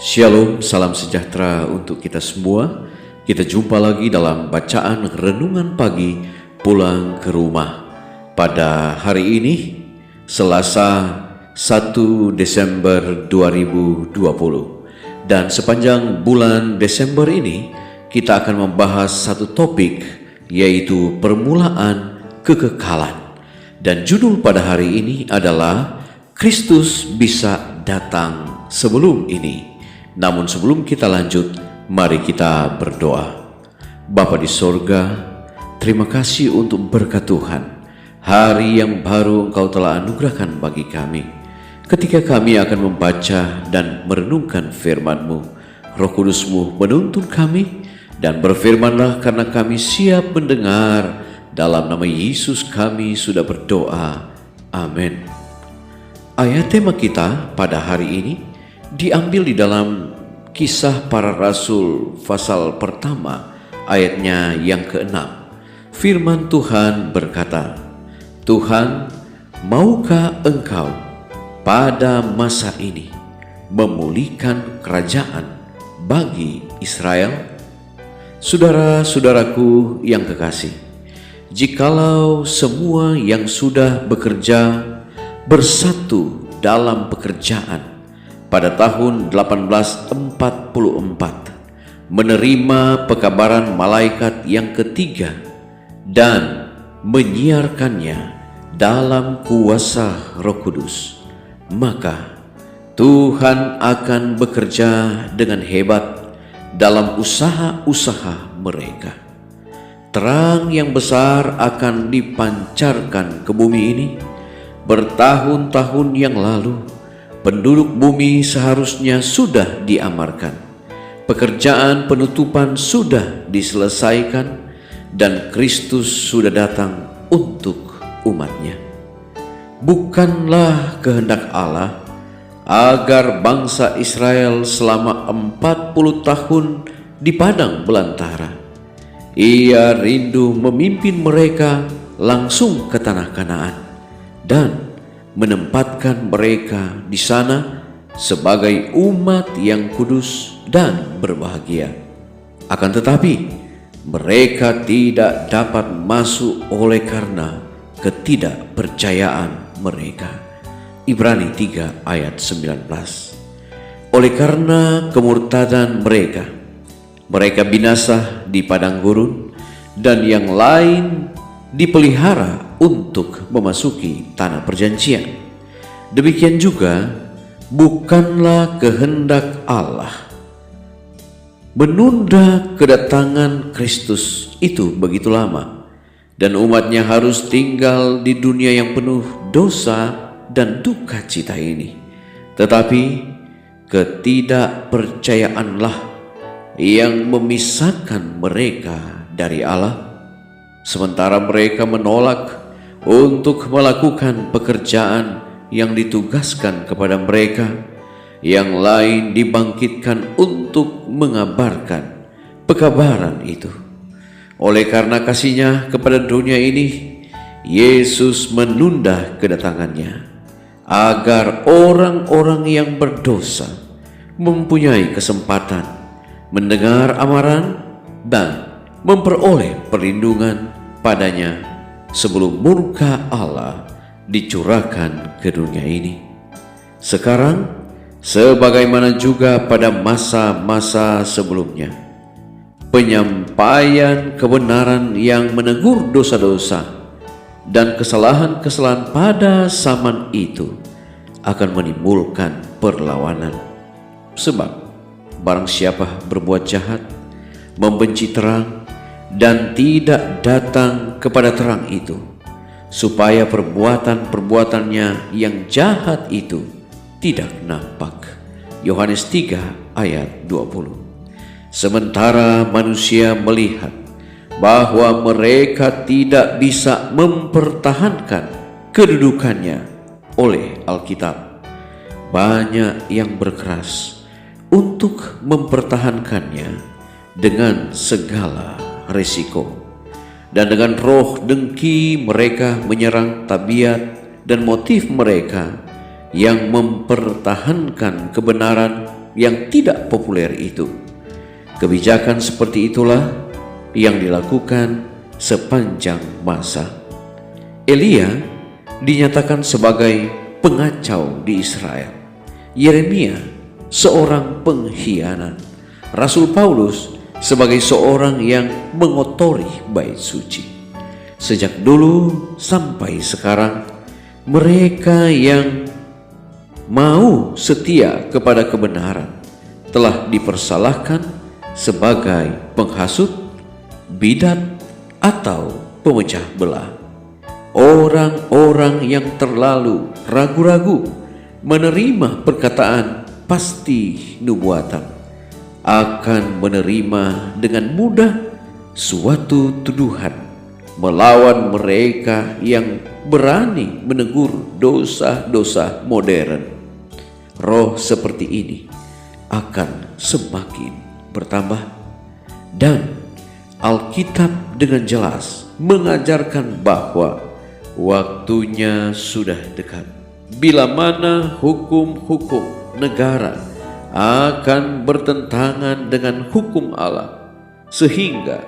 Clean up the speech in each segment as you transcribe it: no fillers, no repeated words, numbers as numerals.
Shalom, salam sejahtera untuk kita semua. Kita jumpa lagi dalam bacaan renungan pagi pulang ke rumah. Pada hari ini, Selasa 1 Desember 2020. Dan sepanjang bulan Desember ini, kita akan membahas satu topik, yaitu permulaan kekekalan. Dan judul pada hari ini adalah Kristus bisa datang sebelum ini. Namun sebelum kita lanjut, mari kita berdoa. Bapa di sorga, terima kasih untuk berkat Tuhan. Hari yang baru Engkau telah anugerahkan bagi kami. Ketika kami akan membaca dan merenungkan firman-Mu, Roh Kudus-Mu menuntun kami, dan berfirmanlah karena kami siap mendengar. Dalam nama Yesus kami sudah berdoa. Amin. Ayat tema kita pada hari ini diambil di dalam Kisah Para Rasul pasal pertama ayatnya yang ke-6. Firman Tuhan berkata, Tuhan, maukah Engkau pada masa ini memulihkan kerajaan bagi Israel? Saudara-saudaraku yang kekasih, jikalau semua yang sudah bekerja bersatu dalam pekerjaan pada tahun 1844 menerima pekabaran malaikat yang ketiga dan menyiarkannya dalam kuasa Roh Kudus, maka Tuhan akan bekerja dengan hebat dalam usaha-usaha mereka. Terang yang besar akan dipancarkan ke bumi ini. Bertahun-tahun yang lalu penduduk bumi seharusnya sudah diamarkan. Pekerjaan penutupan sudah diselesaikan dan Kristus sudah datang untuk umatnya. Bukanlah kehendak Allah agar bangsa Israel selama 40 tahun di padang belantara. Ia rindu memimpin mereka langsung ke tanah Kanaan dan menempatkan mereka di sana sebagai umat yang kudus dan berbahagia. Akan tetapi, mereka tidak dapat masuk oleh karena ketidakpercayaan mereka. Ibrani 3 ayat 19. Oleh karena kemurtadan mereka, mereka binasa di padang gurun, dan yang lain dipelihara untuk memasuki tanah perjanjian. Demikian juga bukanlah kehendak Allah menunda kedatangan Kristus itu begitu lama, dan umatnya harus tinggal di dunia yang penuh dosa dan duka cita ini. Tetapi ketidakpercayaanlah yang memisahkan mereka dari Allah, sementara mereka menolak untuk melakukan pekerjaan yang ditugaskan kepada mereka. Yang lain dibangkitkan untuk mengabarkan pekabaran itu. Oleh karena kasih-Nya kepada dunia ini, Yesus menunda kedatangannya agar orang-orang yang berdosa mempunyai kesempatan mendengar amaran dan memperoleh perlindungan padanya sebelum murka Allah dicurahkan ke dunia ini. Sekarang, sebagaimana juga pada masa-masa sebelumnya, penyampaian kebenaran yang menegur dosa-dosa dan kesalahan-kesalahan pada zaman itu akan menimbulkan perlawanan. Sebab barang siapa berbuat jahat, membenci terang, dan tidak datang kepada terang itu, supaya perbuatan-perbuatannya yang jahat itu tidak nampak. Yohanes 3 ayat 20. Sementara manusia melihat bahwa mereka tidak bisa mempertahankan kedudukannya oleh Alkitab, banyak yang berkeras untuk mempertahankannya dengan segala risiko. Dan dengan roh dengki mereka menyerang tabiat dan motif mereka yang mempertahankan kebenaran yang tidak populer itu. Kebijakan seperti itulah yang dilakukan sepanjang masa. Elia dinyatakan sebagai pengacau di Israel. Yeremia seorang pengkhianat. Rasul Paulus sebagai seorang yang mengotori bait suci. Sejak dulu sampai sekarang, mereka yang mau setia kepada kebenaran telah dipersalahkan sebagai penghasut, bidat, atau pemecah belah. Orang-orang yang terlalu ragu-ragu menerima perkataan pasti nubuatan akan menerima dengan mudah suatu tuduhan melawan mereka yang berani menegur dosa-dosa modern. Roh seperti ini akan semakin bertambah, dan Alkitab dengan jelas mengajarkan bahwa waktunya sudah dekat bila mana hukum-hukum negara akan bertentangan dengan hukum Allah, sehingga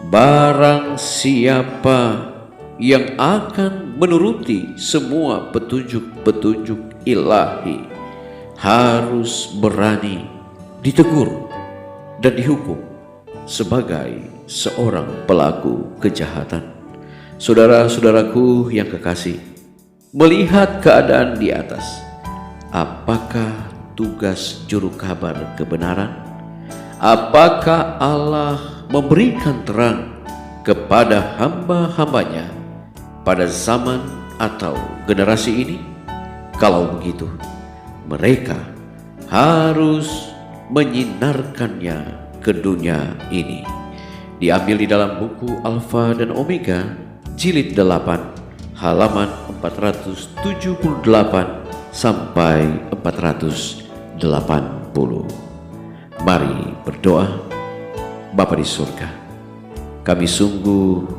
barang siapa yang akan menuruti semua petunjuk-petunjuk ilahi harus berani ditegur dan dihukum sebagai seorang pelaku kejahatan. Saudara-saudaraku yang kekasih, melihat keadaan di atas, apakah tugas juru kabar kebenaran? Apakah Allah memberikan terang kepada hamba-hambanya pada zaman atau generasi ini? Kalau begitu, mereka harus menyinarkannya ke dunia ini. Diambil di dalam buku Alfa dan Omega, jilid 8, halaman 478 sampai 480. Mari berdoa. Bapa di surga, kami sungguh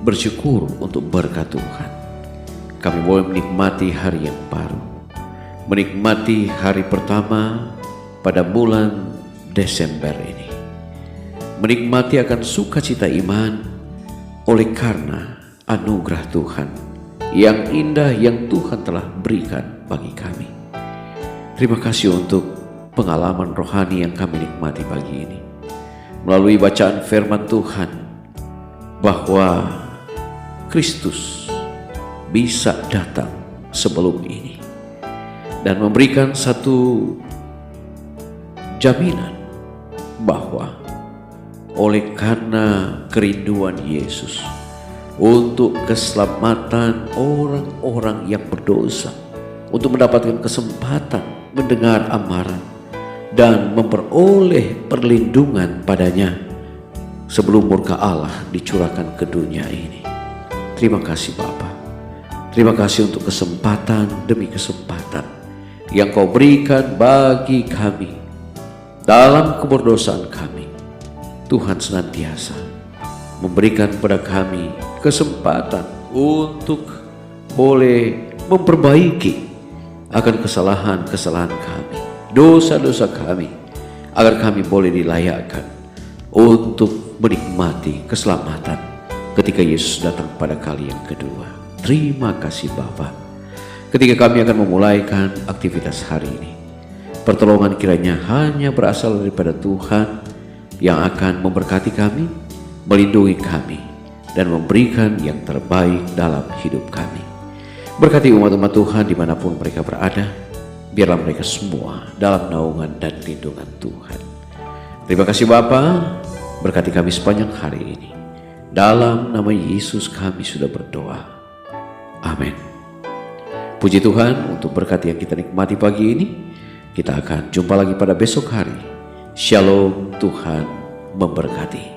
bersyukur untuk berkat Tuhan. Kami boleh menikmati hari yang baru, menikmati hari pertama pada bulan Desember ini, menikmati akan sukacita iman oleh karena anugerah Tuhan yang indah yang Tuhan telah berikan bagi kami. Terima kasih untuk pengalaman rohani yang kami nikmati pagi ini melalui bacaan firman Tuhan, bahwa Kristus bisa datang sebelum ini dan memberikan satu jaminan bahwa oleh karena kerinduan Yesus untuk keselamatan orang-orang yang berdosa, untuk mendapatkan kesempatan mendengar amaran dan memperoleh perlindungan padanya sebelum murka Allah dicurahkan ke dunia ini. Terima kasih Bapa. Terima kasih untuk kesempatan demi kesempatan yang Kau berikan bagi kami dalam keberdosaan kami. Tuhan senantiasa memberikan kepada kami kesempatan untuk boleh memperbaiki akan kesalahan-kesalahan kami, dosa-dosa kami, agar kami boleh dilayakkan untuk menikmati keselamatan ketika Yesus datang pada kali yang kedua. Terima kasih Bapa. Ketika kami akan memulaikan aktivitas hari ini, pertolongan kiranya hanya berasal daripada Tuhan yang akan memberkati kami, melindungi kami, dan memberikan yang terbaik dalam hidup kami. Berkati umat-umat Tuhan dimanapun mereka berada, biarlah mereka semua dalam naungan dan lindungan Tuhan. Terima kasih Bapa, berkati kami sepanjang hari ini. Dalam nama Yesus kami sudah berdoa. Amin. Puji Tuhan untuk berkat yang kita nikmati pagi ini. Kita akan jumpa lagi pada besok hari. Shalom, Tuhan memberkati.